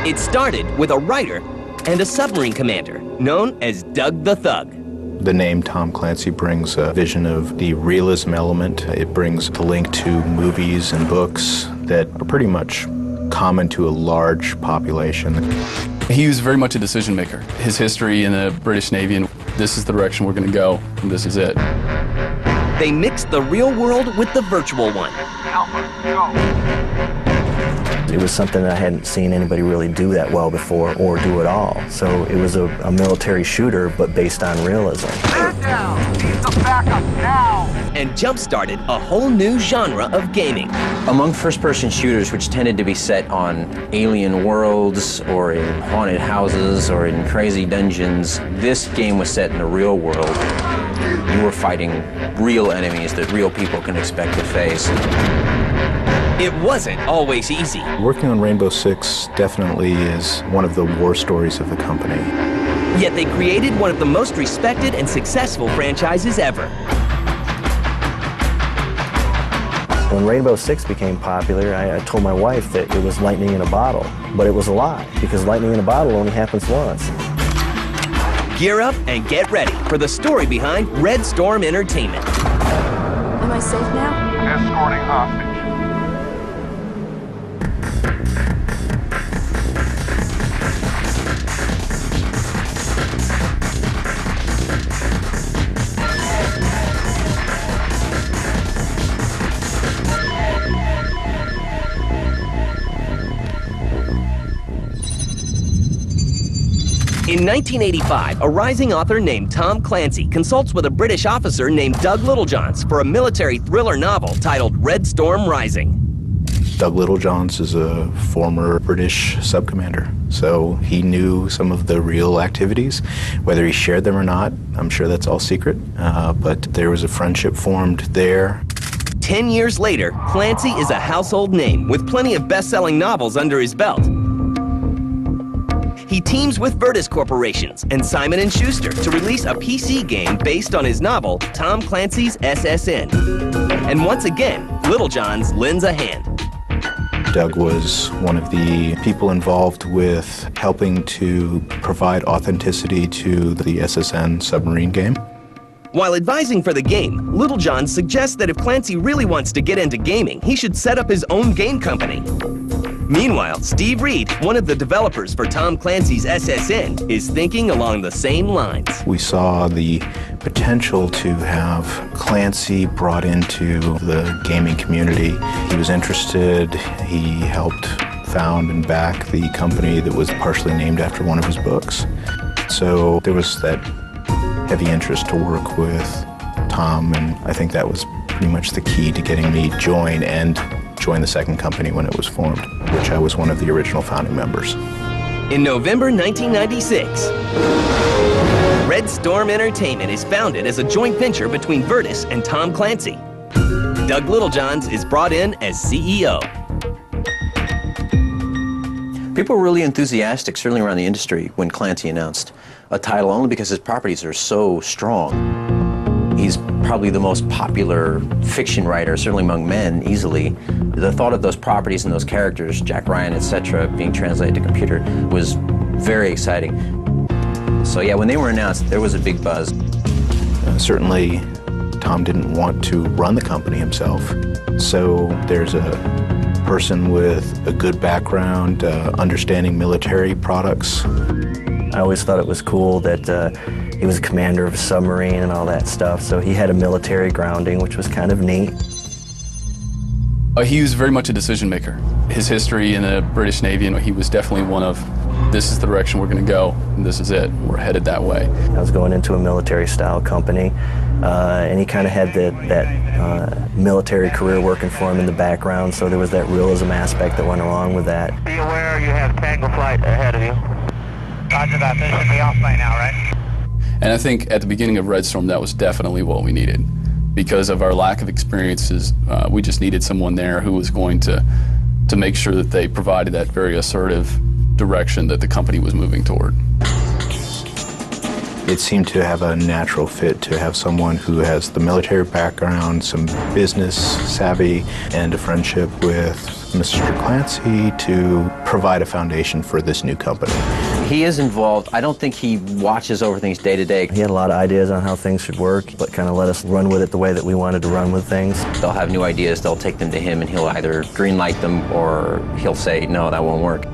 It started with a writer and a submarine commander known as Doug the Thug. The name Tom Clancy brings a vision of the realism element. It brings a link to movies and books that are pretty much common to a large population. He was very much a decision maker. His history in the British Navy, and this is the direction we're going to go, and this is it. They mixed the real world with the virtual one. Alpha, go. It was something that I hadn't seen anybody really do that well before or do at all. So it was a military shooter, but based on realism. Man down! Need some backup now! And jump-started a whole new genre of gaming. Among first-person shooters, which tended to be set on alien worlds or in haunted houses or in crazy dungeons, this game was set in the real world. You were fighting real enemies that real people can expect to face. It wasn't always easy. Working on Rainbow Six definitely is one of the war stories of the company. Yet they created one of the most respected and successful franchises ever. When Rainbow Six became popular, I told my wife that it was lightning in a bottle, but it was a lie, because lightning in a bottle only happens once. Gear up and get ready for the story behind Red Storm Entertainment. Am I safe now? Escorting hostage. In 1985, a rising author named Tom Clancy consults with a British officer named Doug Littlejohns for a military thriller novel titled Red Storm Rising. Doug Littlejohns is a former British subcommander, so he knew some of the real activities. Whether he shared them or not, I'm sure that's all secret, but there was a friendship formed there. 10 years later, Clancy is a household name with plenty of best-selling novels under his belt. He teams with Virtus Corporations and Simon & Schuster to release a PC game based on his novel, Tom Clancy's SSN. And once again, Littlejohns lends a hand. Doug was one of the people involved with helping to provide authenticity to the SSN submarine game. While advising for the game, Littlejohns suggests that if Clancy really wants to get into gaming, he should set up his own game company. Meanwhile, Steve Reed, one of the developers for Tom Clancy's SSN, is thinking along the same lines. We saw the potential to have Clancy brought into the gaming community. He was interested. He helped found and back the company that was partially named after one of his books. So there was that heavy interest to work with Tom, and I think that was pretty much the key to getting me join the second company when it was formed, which I was one of the original founding members. In November 1996, Red Storm Entertainment is founded as a joint venture between Virtus and Tom Clancy. Doug Littlejohns is brought in as CEO. People were really enthusiastic, certainly around the industry, when Clancy announced a title, only because his properties are so strong. He's probably the most popular fiction writer, certainly among men, easily. The thought of those properties and those characters, Jack Ryan, etc., being translated to computer was very exciting. So yeah, when they were announced, there was a big buzz. Certainly, Tom didn't want to run the company himself. So there's a person with a good background, understanding military products. I always thought it was cool that he was a commander of a submarine and all that stuff, so he had a military grounding, which was kind of neat. He was very much a decision maker. His history in the British Navy, he was definitely one of, this is the direction we're going to go, and this is it. We're headed that way. I was going into a military-style company, and he kind of had that military career working for him in the background, so there was that realism aspect that went along with that. Be aware you have Tango flight ahead of you. Roger that. This should be off by now, right? And I think at the beginning of Red Storm, that was definitely what we needed. Because of our lack of experiences, we just needed someone there who was going to make sure that they provided that very assertive direction that the company was moving toward. It seemed to have a natural fit to have someone who has the military background, some business savvy, and a friendship with Mr. Clancy to provide a foundation for this new company. He is involved. I don't think he watches over things day to day. He had a lot of ideas on how things should work, but kind of let us run with it the way that we wanted to run with things. They'll have new ideas, they'll take them to him, and he'll either greenlight them or he'll say, no, that won't work.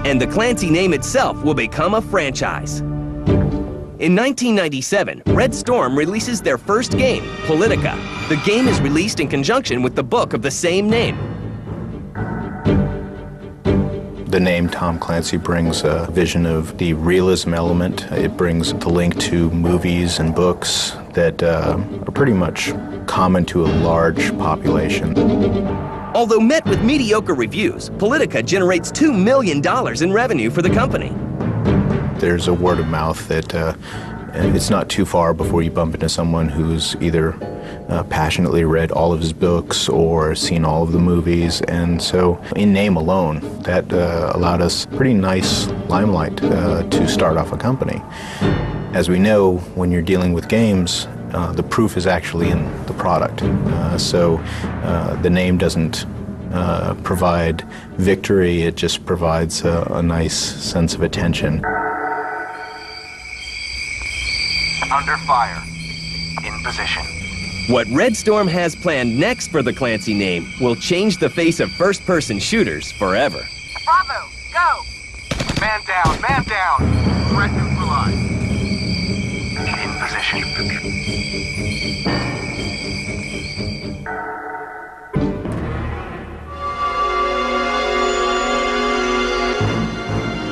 And the Clancy name itself will become a franchise. In 1997, Red Storm releases their first game, Politica. The game is released in conjunction with the book of the same name. The name Tom Clancy brings a vision of the realism element. It brings the link to movies and books that are pretty much common to a large population. Although met with mediocre reviews, Politica generates $2 million in revenue for the company. There's a word of mouth that it's not too far before you bump into someone who's either passionately read all of his books or seen all of the movies, and so in name alone, that allowed us pretty nice limelight to start off a company. As we know, when you're dealing with games, the proof is actually in the product. So the name doesn't provide victory, it just provides a nice sense of attention. Under fire. In position. What Red Storm has planned next for the Clancy name will change the face of first-person shooters forever. Bravo, go! Man down, man down! Threat neutralized. In position.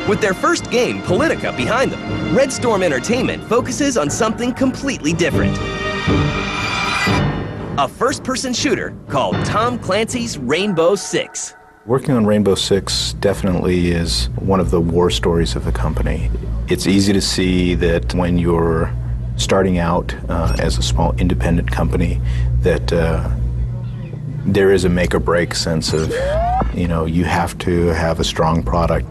With their first game, Politica, behind them, Red Storm Entertainment focuses on something completely different. A first-person shooter called Tom Clancy's Rainbow Six. Working on Rainbow Six definitely is one of the war stories of the company. It's easy to see that when you're starting out as a small independent company that there is a make-or-break sense of, you know, you have to have a strong product.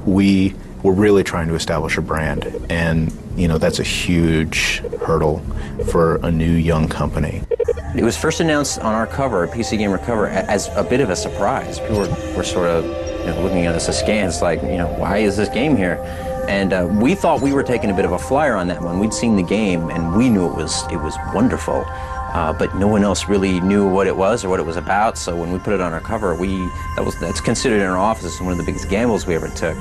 We were really trying to establish a brand, and, you know, that's a huge hurdle for a new young company. It was first announced on our cover, PC Gamer cover, as a bit of a surprise. People were sort of, you know, looking at us askance, like, you know, why is this game here? And we thought we were taking a bit of a flyer on that one. We'd seen the game, and we knew it was wonderful. But no one else really knew what it was or what it was about. So when we put it on our cover, that's considered in our office as one of the biggest gambles we ever took.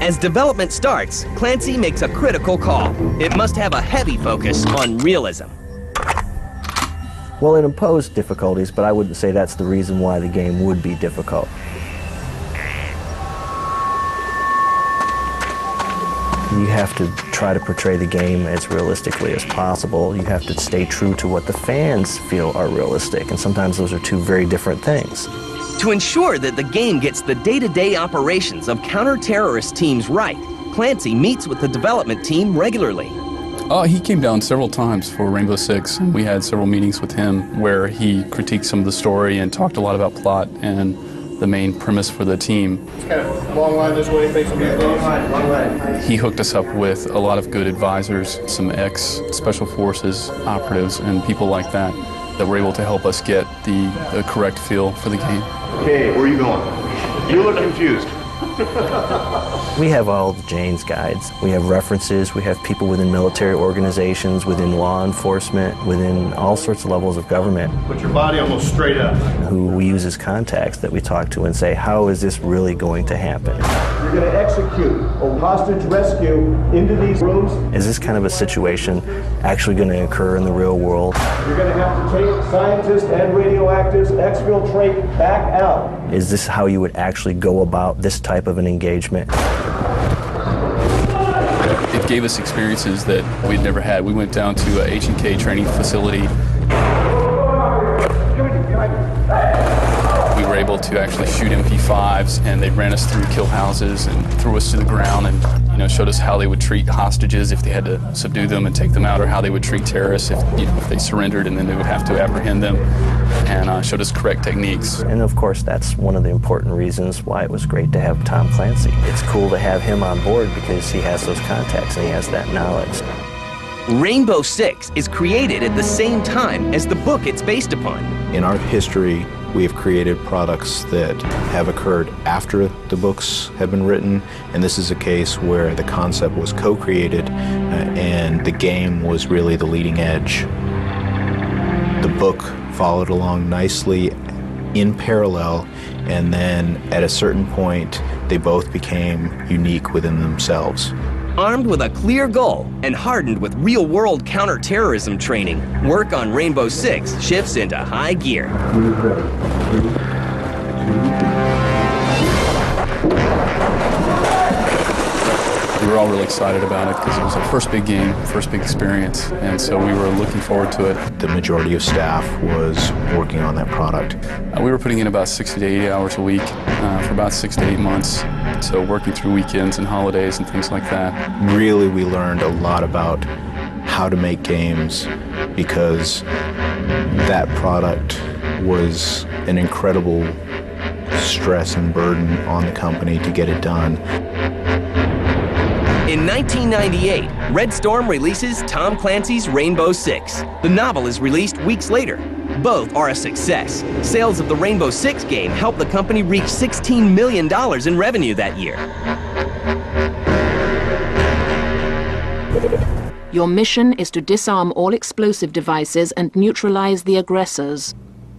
As development starts, Clancy makes a critical call. It must have a heavy focus on realism. Well, it imposed difficulties, but I wouldn't say that's the reason why the game would be difficult. You have to try to portray the game as realistically as possible. You have to stay true to what the fans feel are realistic, and sometimes those are two very different things. To ensure that the game gets the day-to-day operations of counter-terrorist teams right, Clancy meets with the development team regularly. He came down several times for Rainbow Six, and we had several meetings with him where he critiqued some of the story and talked a lot about plot and the main premise for the team. Kind of long line this way, facing me. Long line. He hooked us up with a lot of good advisors, some ex-Special Forces operatives and people like that were able to help us get the correct feel for the game. Okay, where are you going? You look confused. We have all of Jane's guides. We have references. We have people within military organizations, within law enforcement, within all sorts of levels of government. Put your body almost straight up. Who we use as contacts that we talk to and say, how is this really going to happen? You're going to execute a hostage rescue into these rooms. Is this kind of a situation actually going to occur in the real world? You're going to have to take scientists and radioactives, exfiltrate back out. Is this how you would actually go about this type of an engagement? It gave us experiences that we'd never had. We went down to a H&K training facility. We were able to actually shoot MP5s, and they ran us through kill houses and threw us to the ground and, you know, showed us how they would treat hostages if they had to subdue them and take them out, or how they would treat terrorists if, you know, if they surrendered and then they would have to apprehend them, and showed us correct techniques. And of course, that's one of the important reasons why it was great to have Tom Clancy. It's cool to have him on board because he has those contacts and he has that knowledge. Rainbow Six is created at the same time as the book it's based upon. In our history, we have created products that have occurred after the books have been written, and this is a case where the concept was co-created and the game was really the leading edge. The book followed along nicely in parallel, and then at a certain point, they both became unique within themselves. Armed with a clear goal and hardened with real-world counter-terrorism training, work on Rainbow Six shifts into high gear. We were all really excited about it because it was our first big game, first big experience, and so we were looking forward to it. The majority of staff was working on that product. We were putting in about 60 to 80 hours a week for about 6 to 8 months, so working through weekends and holidays and things like that. Really, we learned a lot about how to make games because that product was an incredible stress and burden on the company to get it done. In 1998, Red Storm releases Tom Clancy's Rainbow Six. The novel is released weeks later. Both are a success. Sales of the Rainbow Six game helped the company reach $16 million in revenue that year. Your mission is to disarm all explosive devices and neutralize the aggressors.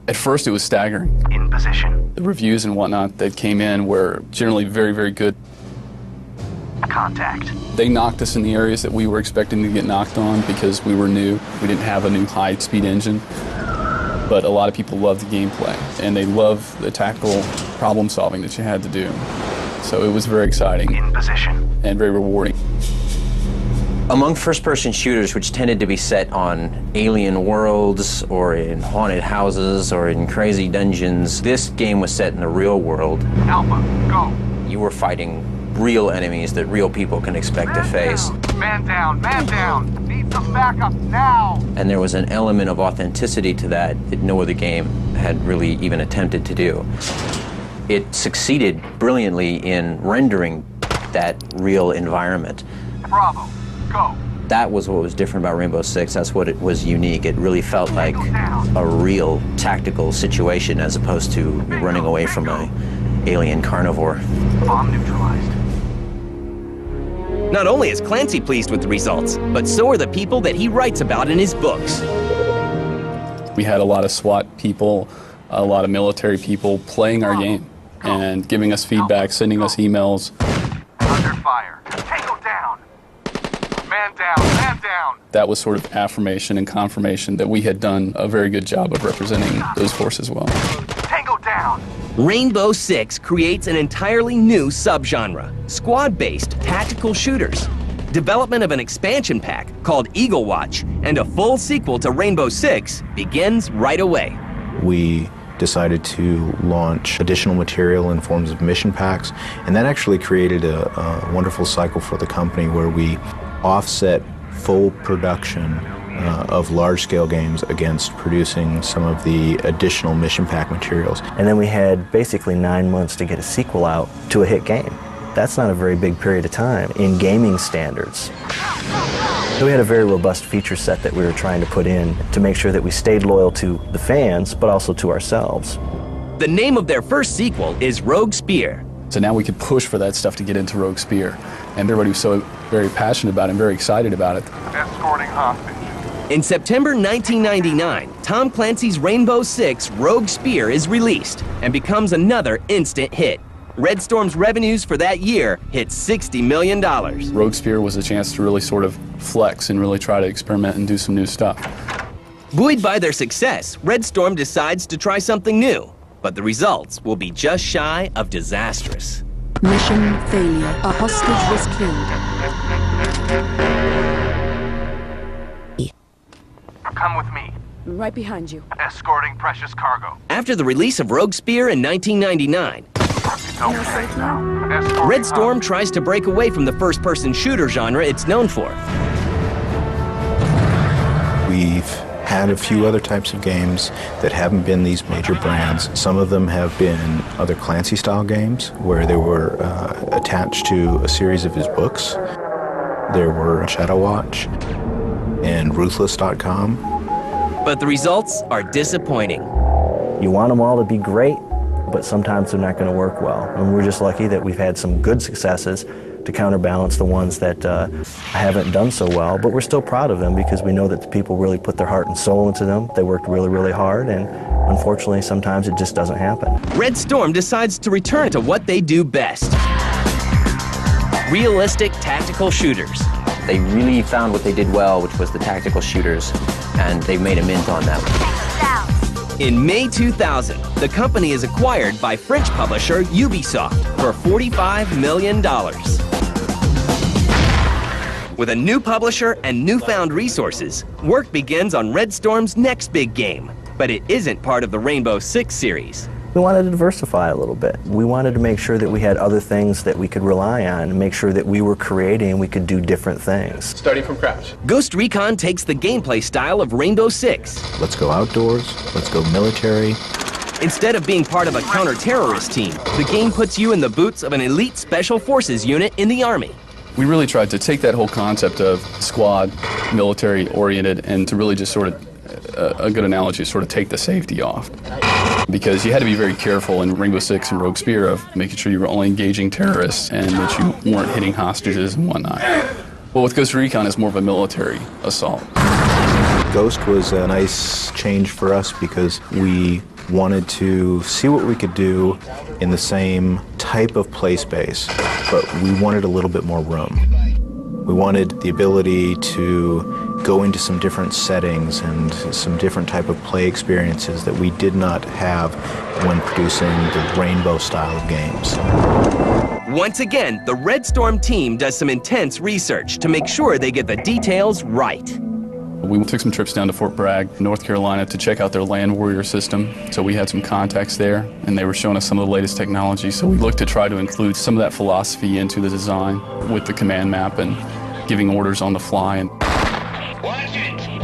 At first, it was staggering. In position. The reviews and whatnot that came in were generally very, very good. Contact. They knocked us in the areas that we were expecting to get knocked on because we were new. We didn't have a new high-speed engine. But a lot of people loved the gameplay, and they loved the tactical problem-solving that you had to do. So it was very exciting. In position. And very rewarding. Among first-person shooters, which tended to be set on alien worlds or in haunted houses or in crazy dungeons, this game was set in the real world. Alpha, go. You were fighting real enemies that real people can expect to face. Man down, man down. Need some backup now. And there was an element of authenticity to that no other game had really even attempted to do. It succeeded brilliantly in rendering that real environment. Bravo, go. That was what was different about Rainbow Six. That's what it was unique. It really felt like a real tactical situation as opposed to running away from an alien carnivore. Bomb neutralized. Not only is Clancy pleased with the results, but so are the people that he writes about in his books. We had a lot of SWAT people, a lot of military people playing our game and giving us feedback, sending us emails. Under fire. Tango down. Man down, man down. That was sort of affirmation and confirmation that we had done a very good job of representing those forces well. Tango down. Rainbow Six creates an entirely new subgenre, squad-based tactical shooters. Development of an expansion pack called Eagle Watch and a full sequel to Rainbow Six begins right away. We decided to launch additional material in forms of mission packs, and that actually created a wonderful cycle for the company where we offset full production of large-scale games against producing some of the additional mission pack materials. And then we had basically 9 months to get a sequel out to a hit game. That's not a very big period of time in gaming standards. So we had a very robust feature set that we were trying to put in to make sure that we stayed loyal to the fans, but also to ourselves. The name of their first sequel is Rogue Spear. So now we could push for that stuff to get into Rogue Spear. And everybody was so very passionate about it and very excited about it. Escorting hostage. In September 1999, Tom Clancy's Rainbow Six Rogue Spear is released and becomes another instant hit. Red Storm's revenues for that year hit $60 million. Rogue Spear was a chance to really sort of flex and really try to experiment and do some new stuff. Buoyed by their success, Red Storm decides to try something new, but the results will be just shy of disastrous. Mission failure. A hostage was killed. Come with me. Right behind you. Escorting precious cargo. After the release of Rogue Spear in 1999, Am I safe now? Red Storm tries to break away from the first-person shooter genre it's known for. We've had a few other types of games that haven't been these major brands. Some of them have been other Clancy-style games where they were attached to a series of his books. There were Shadow Watch and Ruthless.com. But the results are disappointing. You want them all to be great, but sometimes they're not going to work well. And we're just lucky that we've had some good successes to counterbalance the ones that haven't done so well, but we're still proud of them because we know that the people really put their heart and soul into them. They worked really, really hard, and unfortunately, sometimes it just doesn't happen. Red Storm decides to return to what they do best. Realistic tactical shooters. They really found what they did well, which was the tactical shooters, and they made a mint on that. In May 2000, the company is acquired by French publisher Ubisoft for $45 million. With a new publisher and newfound resources, work begins on Red Storm's next big game, but it isn't part of the Rainbow Six series. We wanted to diversify a little bit. We wanted to make sure that we had other things that we could rely on and make sure that we were creating and we could do different things. Starting from scratch. Ghost Recon takes the gameplay style of Rainbow Six. Let's go outdoors, let's go military. Instead of being part of a counter-terrorist team, the game puts you in the boots of an elite special forces unit in the Army. We really tried to take that whole concept of squad, military-oriented, and to really just sort of, a good analogy, sort of take the safety off. Because you had to be very careful in Rainbow Six and Rogue Spear of making sure you were only engaging terrorists and that you weren't hitting hostages and whatnot. Well, with Ghost Recon, it's more of a military assault. Ghost was a nice change for us because we wanted to see what we could do in the same type of play space, but we wanted a little bit more room. We wanted the ability to go into some different settings and some different type of play experiences that we did not have when producing the Rainbow style of games. Once again, the Red Storm team does some intense research to make sure they get the details right. We took some trips down to Fort Bragg, North Carolina, to check out their Land Warrior system. So we had some contacts there, and they were showing us some of the latest technology. So we looked to try to include some of that philosophy into the design with the command map and giving orders on the fly.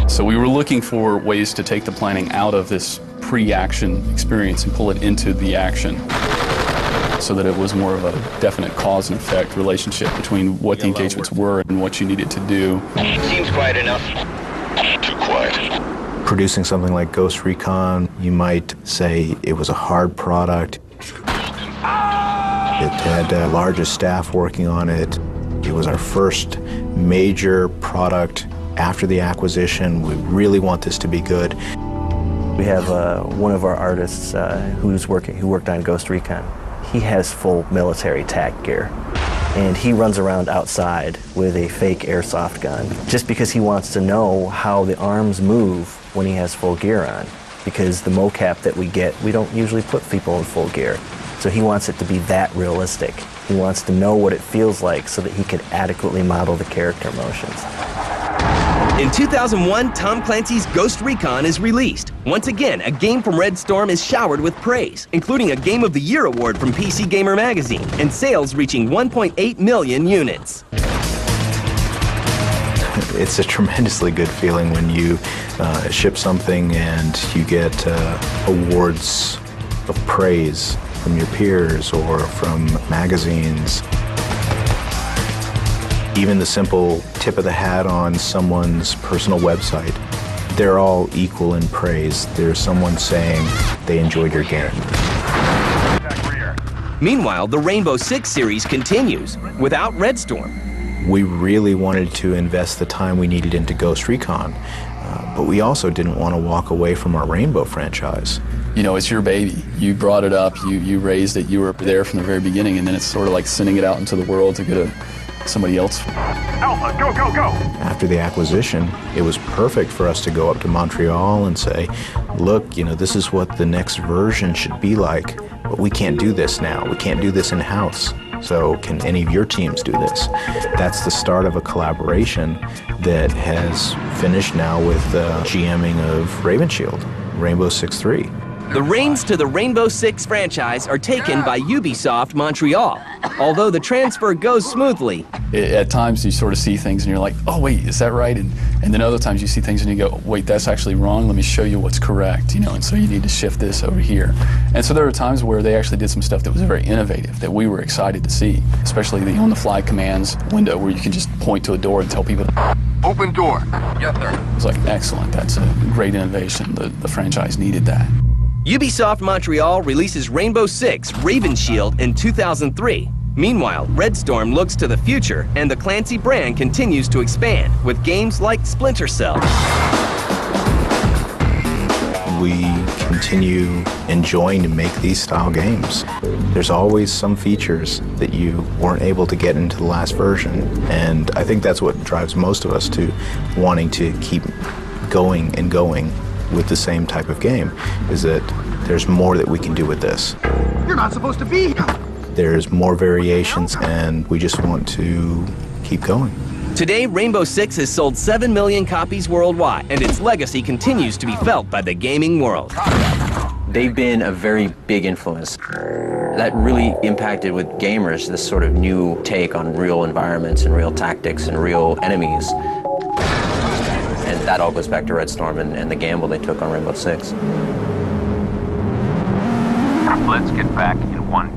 So we were looking for ways to take the planning out of this pre-action experience and pull it into the action so that it was more of a definite cause and effect relationship between what the engagements were and what you needed to do. Seems quiet enough. Too quiet. Producing something like Ghost Recon, you might say it was a hard product. It had the largest staff working on it. It was our first major product after the acquisition. We really want this to be good. We have one of our artists who worked on Ghost Recon. He has full military tac gear, and he runs around outside with a fake airsoft gun just because he wants to know how the arms move when he has full gear on, because the mocap that we get, we don't usually put people in full gear. So he wants it to be that realistic. He wants to know what it feels like so that he can adequately model the character motions. In 2001, Tom Clancy's Ghost Recon is released. Once again, a game from Red Storm is showered with praise, including a Game of the Year award from PC Gamer magazine, and sales reaching 1.8 million units. It's a tremendously good feeling when you ship something and you get awards of praise from your peers or from magazines. Even the simple tip of the hat on someone's personal website, they're all equal in praise. There's someone saying they enjoyed your game. Meanwhile, the Rainbow Six series continues without Red Storm. We really wanted to invest the time we needed into Ghost Recon, but we also didn't want to walk away from our Rainbow franchise. You know, it's your baby. You brought it up, you raised it, you were there from the very beginning, and then it's sort of like sending it out into the world to get somebody else. Alpha, go, go, go! After the acquisition, it was perfect for us to go up to Montreal and say, look, you know, this is what the next version should be like, but we can't do this now. We can't do this in-house. So can any of your teams do this? That's the start of a collaboration that has finished now with GMing of Raven Shield, Rainbow Six 3. The reins to the Rainbow Six franchise are taken by Ubisoft Montreal, although the transfer goes smoothly. At times you sort of see things and you're like, oh wait, is that right? And then other times you see things and you go, wait, that's actually wrong, let me show you what's correct, you know, and so you need to shift this over here. And so there were times where they actually did some stuff that was very innovative that we were excited to see, especially the on-the-fly commands window where you can just point to a door and tell people, Open door. Yes, sir. It was like, excellent, that's a great innovation. The franchise needed that. Ubisoft Montreal releases Rainbow Six Raven Shield in 2003. Meanwhile, Red Storm looks to the future, and the Clancy brand continues to expand with games like Splinter Cell. We continue enjoying to make these style games. There's always some features that you weren't able to get into the last version, and I think that's what drives most of us to wanting to keep going and going with the same type of game, is that there's more that we can do with this. You're not supposed to be here. There's more variations, and we just want to keep going. Today, Rainbow Six has sold 7 million copies worldwide, and its legacy continues to be felt by the gaming world. They've been a very big influence. That really impacted with gamers this sort of new take on real environments and real tactics and real enemies. And that all goes back to Red Storm and the gamble they took on Rainbow Six. Let's get back in one